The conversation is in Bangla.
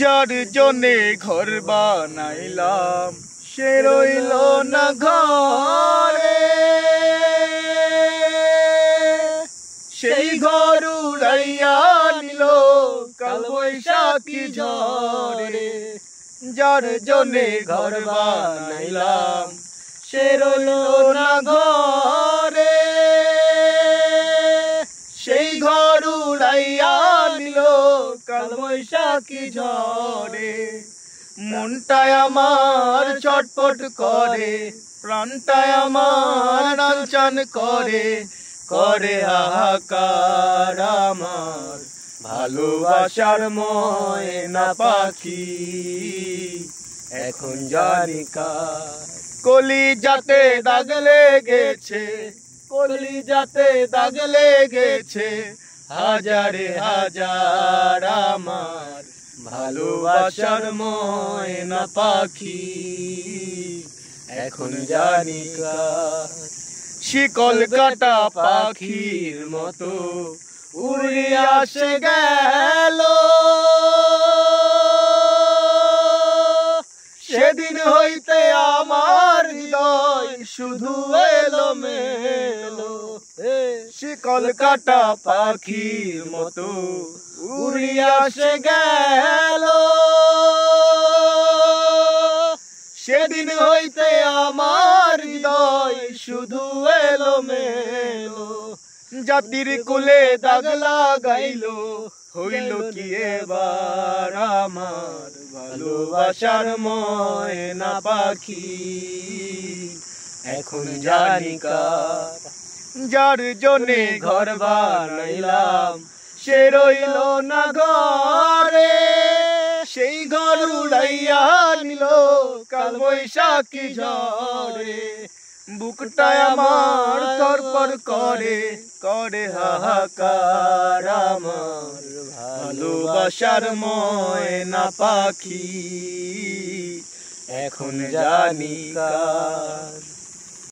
যার জন্যে ঘর বানাইলাম সে রইল না ঘরে, সেই ঘর উড়াইয়া নিল কাল বৈশাখী ঝড়ে। যার জন্যে ঘর বানাইলাম সে রইল না ঘরে, সেই ঘর উড়াইয়া নিল কাল বৈশাখী ঝড়ে। মনটায় আমার ছটফট করে, প্রাণটায় আমার নাঞ্চন করে, করে হাহাকার আমার ভালোবাসার ময়না পাখি এখন জানি কার। কলিজাতে দাগ লেগেছে, কলিজাতে দাগ লেগেছে, হাজারে হাজার আমার ভালোবাসার ময়না পাখি এখন জানি কার। শিকল কাটা পাখির মতো উড়িয়া সে গেল, সেদিন হইতে আমার হৃদয় শুধু এলোমেলো। শিকল কাটা পাখির মতো উড়িয়া সে গেল, সেদিন হইতে আমার হৃদয় শুধু এলোমেলো। জাতির কুলে দাগ লাগাইল, হইল কি এবার আমার ভালোবাসার ময়না পাখি এখন জানি কার। যার জন্যে ঘর বানাইলাম সে রইল না ঘরে, সেই ঘর উড়াইয়া নিল কাল বৈশাখী ঝড়ে। বুকটায় আমার তরপর করে, করে হাহাকার আমার ভালোবাসার ময়না পাখি এখন জানি কার।